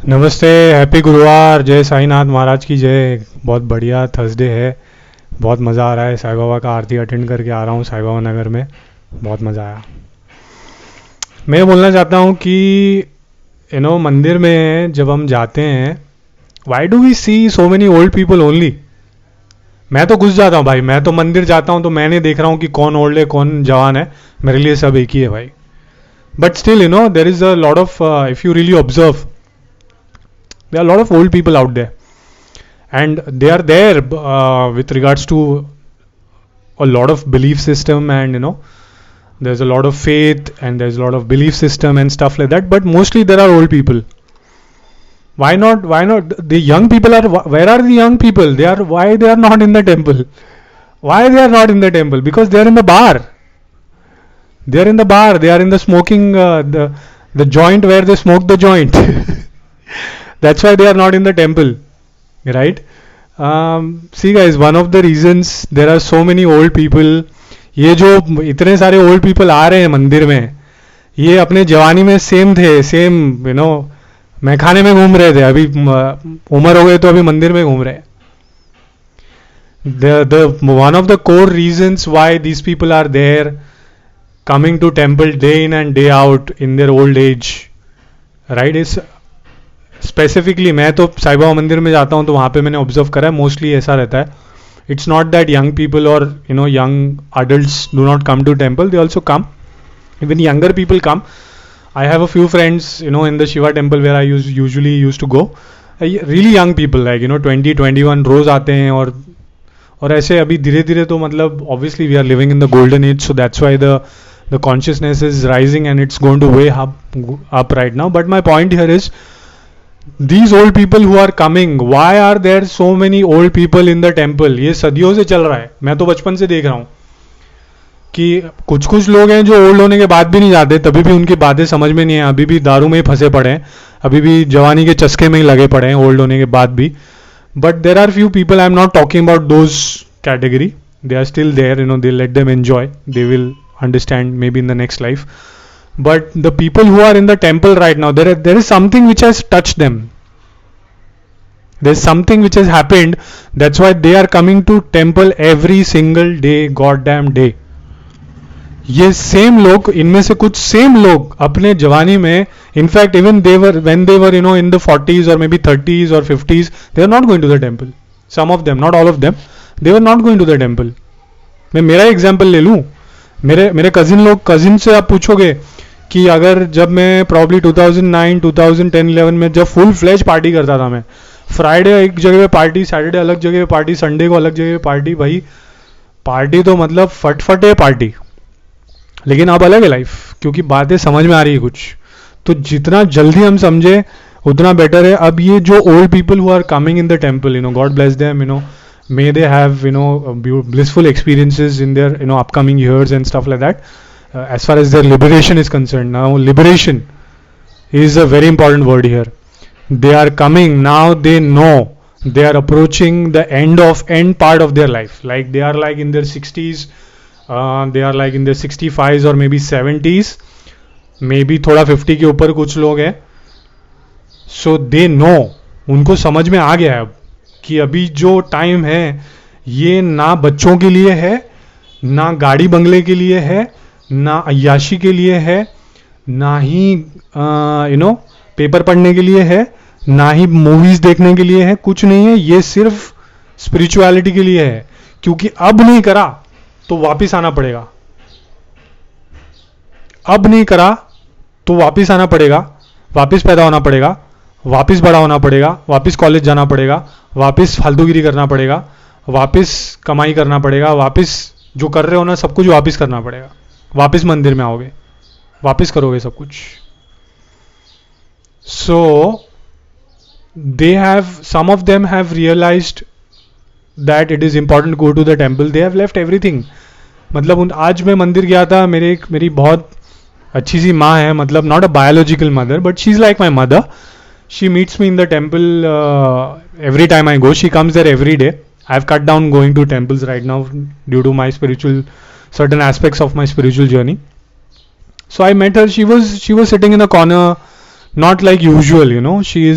नमस्ते, हैप्पी गुरुवार, जय साईनाथ महाराज की जय। बहुत बढ़िया थर्सडे है। बहुत मज़ा आ रहा है। साईं बाबा का आरती अटेंड करके आ रहा हूँ साईं बाबा नगर में। बहुत मज़ा आया। मैं बोलना चाहता हूँ कि मंदिर में जब हम जाते हैं, why do we see so many old people only. मैं तो घुस जाता हूँ भाई। मैं तो मंदिर जाता हूँ तो मैं नहीं देख रहा हूँ कि कौन ओल्ड है कौन जवान है। मेरे लिए सब एक ही है भाई। But still there is a lot of, if you really observe, there are a lot of old people out there, and they are there with regards to a lot of belief system, and there's a lot of faith and there's a lot of belief system and stuff like that, but mostly there are old people. Why not the young people are, where are the young people? They are, why they are not in the temple? Why they are not in the temple? Because they are in the bar. They are in the bar. They are in the smoking, the joint where they smoke the joint. That's why they are not in the temple, right? See guys, one of the reasons there are so many old people, ये जो इतने सारे old people आ रहे हैं मंदिर में, ये अपने जवानी में सेम थे, सेम मैं खाने में घूम रहे थे, अभी उम्र हो गए तो अभी मंदिर में घूम रहे हैं. The one of the core reasons why these people are there, coming to temple day in and day out in their old age, right, is specifically. मैं तो साईं बाबा मंदिर में जाता हूँ तो वहाँ पे मैंने ऑब्जर्व करा है, मोस्टली ऐसा रहता है. It's not that young people और young adults do not come to temple, they also come. Even younger people come. I have a few friends in the Shiva temple where I usually use to go. Really young people like 20-21 रोज आते हैं. और ऐसे अभी धीरे धीरे तो मतलब obviously we are living in the golden age, so that's why the consciousness is rising and it's going two way up right now. But my point here is, these old people who are coming, why are there so many old people in the temple? ये सदियों से चल रहा है. मैं तो बचपन से देख रहा हूँ कि कुछ कुछ लोग हैं जो ओल्ड होने के बाद भी नहीं जाते, तभी भी उनकी बातें समझ में नहीं है, अभी भी दारू में ही फंसे पड़े हैं, अभी भी जवानी के चस्के में ही लगे पड़े हैं ओल्ड होने के बाद भी. But there are few people, I am not talking about those category, they are still there, they let them enjoy, they will understand maybe in the next life. But the people who are in the temple right now, there is something which has touched them. There's something which has happened. That's why they are coming to temple every single day, goddamn day. ये same लोग, इनमें से कुछ same लोग अपने जवानी में, in fact even they were when they were in the 40s और मे बी 30s और 50s, they are not going to the temple. Some of them, not all of them, they were not going to the temple. मैं मेरा example ले लूँ. मेरे cousin से आप पूछोगे कि अगर जब मैं प्रॉब्ली 2009, 2010, 11 में जब फुल फ्लैश पार्टी करता था, मैं फ्राइडे एक जगह पे पार्टी, सैटरडे अलग जगह पे पार्टी, संडे को अलग जगह पे पार्टी, भाई पार्टी तो मतलब फट है पार्टी. लेकिन अब अलग है लाइफ, क्योंकि बातें समझ में आ रही है कुछ. तो जितना जल्दी हम समझे उतना बेटर है. अब ये जो old people who are coming in the temple, god bless them, may they have blissful experiences in their upcoming years and stuff like that, as far as their liberation is concerned. Now liberation is a very important word here. They are coming now, they know they are approaching the end part of their life, like they are like in their 60s, they are like in their 65s or maybe 70s, maybe थोड़ा 50 के ऊपर कुछ लोग हैं. So they know, उनको समझ में आ गया है अब कि अभी जो टाइम है ये ना बच्चों के लिए है, ना गाड़ी बंगले के लिए है, ना अय्याशी के लिए है, ना ही पेपर पढ़ने के लिए है, ना ही मूवीज देखने के लिए है. कुछ नहीं है, ये सिर्फ स्पिरिचुअलिटी के लिए है. क्योंकि अब नहीं करा तो वापिस आना पड़ेगा. अब नहीं करा तो वापिस आना पड़ेगा, वापिस पैदा होना पड़ेगा, वापिस बड़ा होना पड़ेगा, वापिस कॉलेज जाना पड़ेगा, वापिस फालतूगिरी करना पड़ेगा, वापिस कमाई करना पड़ेगा, वापिस जो कर रहे हो ना सब कुछ वापिस करना पड़ेगा. वापिस मंदिर में आओगे, वापिस करोगे सब कुछ. So they have, some of them have realized that it is important go to the temple. They have left everything. मतलब आज मैं मंदिर गया था, मेरी बहुत अच्छी सी माँ है, मतलब not a biological mother but she is like my mother. She meets me in the temple every time I go. She comes there every day. I've cut down going to temples right now due to my certain aspects of my spiritual journey. So I met her. She was sitting in a corner not like usual, you know. She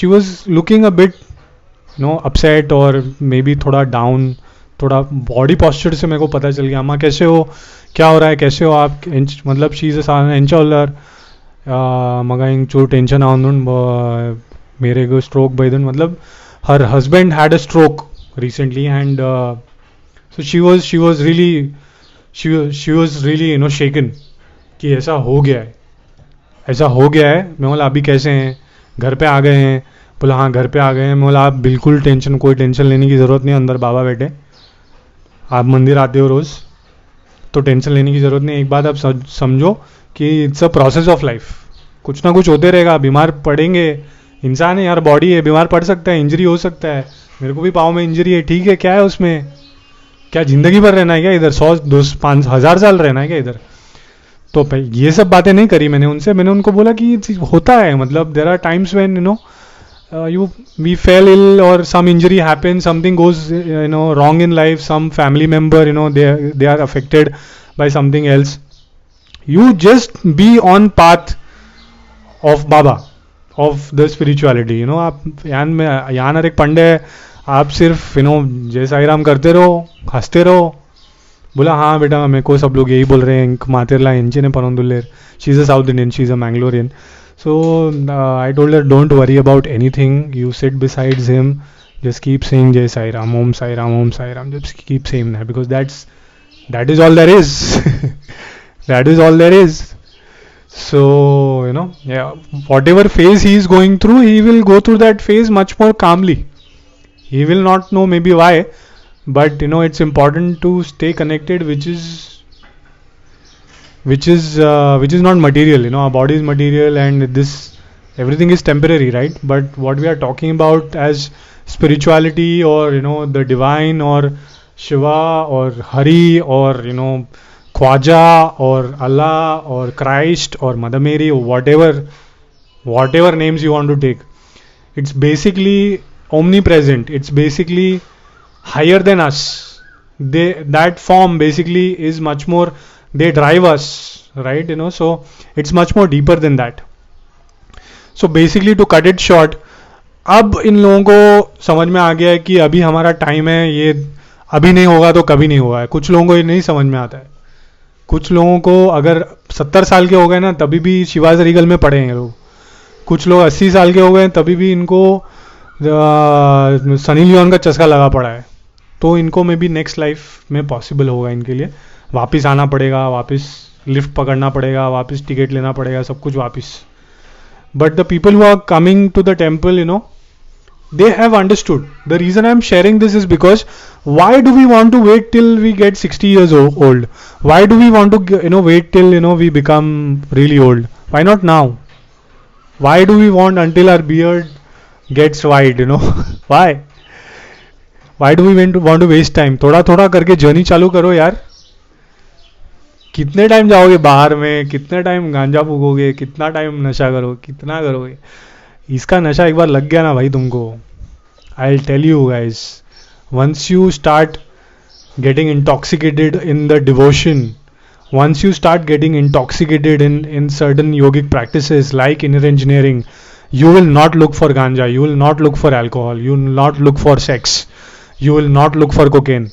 was looking a bit, you know, upset or maybe थोड़ा down. थोड़ा body posture से मेरे को पता चल गया, अम्मा कैसे हो, क्या हो रहा है, कैसे हो आप, मतलब शी इज एंचोलर मगाइंग चो टेंशन आउन मेरे को स्ट्रोक बैदन, मतलब हर husband had a stroke recently and so she was really you know shaken कि ऐसा हो गया है, ऐसा हो गया है. मैं बोला अभी कैसे हैं, घर पे आ गए हैं, बोला हाँ घर पे आ गए हैं. मैं बोला आप बिल्कुल कोई टेंशन लेने की ज़रूरत नहीं, अंदर बाबा बैठे, आप मंदिर आते हो रोज़ तो टेंशन लेने की ज़रूरत नहीं. एक बात आप समझो कि it's a process of life, कुछ ना कुछ होते रहेगा, बीमार पड़ेंगे, इंसान है यार, बॉडी है, बीमार पड़ सकता है, इंजरी हो सकता है. मेरे को भी पाँव में इंजरी है, ठीक है, क्या है उसमें, क्या ज़िंदगी भर रहना है क्या इधर, 100 200 5,000 साल रहना है क्या इधर. तो ये सब बातें नहीं करी मैंने उनसे. मैंने उनको बोला कि होता है, मतलब there are times when you know we fell ill or some injury happens, something goes you know wrong in life, some family member, you know, they are affected by something else. You just be on path of Baba, of the spirituality, you know. आप यहाँ एक पंडे है, आप सिर्फ you know जय साई राम करते रहो, हंसते रहो. बोला हाँ बेटा मेरे को सब लोग यही बोल रहे हैं, मातेरला इंचिने पनंदुल्लेर, she is a South Indian, she is a Mangalorean. So I told her don't worry about anything, you sit beside him, just keep saying Jai Sai Ram, Om Sai Ram, Om Sai Ram, just keep saying that, because that is all there is. That is all there is. So you know, yeah, whatever phase he is going through, he will go through that phase much more calmly. He will not know maybe why, but you know it's important to stay connected, which is not material, you know. Our body is material and this everything is temporary, right? But what we are talking about as spirituality, or you know the divine, or Shiva, or Hari, or you know Khwaja, or Allah, or Christ, or Mother Mary, or whatever names you want to take, it's basically omnipresent, it's basically higher than us. That form basically is much more, they drive us, right, you know. So it's much more deeper than that. So basically to cut it short, अब इन लोगों को समझ में आ गया है कि अभी हमारा टाइम है, ये अभी नहीं होगा तो कभी नहीं होगा. कुछ लोगों को ये नहीं समझ में आता है. कुछ लोगों को अगर 70 साल के हो गए ना तभी भी शिवाजी रीगल में पड़े हैं लोग. कुछ लोग 80 साल के हो गए तभी भी इनको सनी लियोन का चस्का लगा पड़ा है. तो इनको मे बी नेक्स्ट लाइफ में पॉसिबल होगा इनके लिए, वापस आना पड़ेगा, वापस लिफ्ट पकड़ना पड़ेगा, वापस टिकट लेना पड़ेगा, सब कुछ वापस. But the people who are coming to the temple, you know, they have understood. The reason I'm sharing this is because why do we want to wait till we get 60 years old? Why do we want to, you know, wait till, you know, we become really old? Why not now? Why do we want until our beard gets white, you know? Why do we want to waste time? थोड़ा थोड़ा करके journey चालू करो यार. कितने time जाओगे बाहर में, कितने टाइम गांजा फूकोगे, कितना टाइम नशा करो, कितना करोगे. इसका नशा एक बार लग गया ना भाई तुमको, I will tell you guys, once you start getting intoxicated in the devotion, once you start getting intoxicated in certain yogic practices like inner engineering, you will not look for ganja, you will not look for alcohol, you will not look for sex, you will not look for cocaine,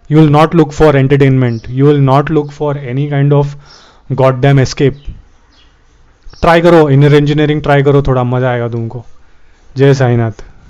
you will not look for entertainment, you will not look for any kind of goddamn escape. Try करो inner engineering, try करो, थोड़ा मजा आएगा तुमको. जय साईनाथ.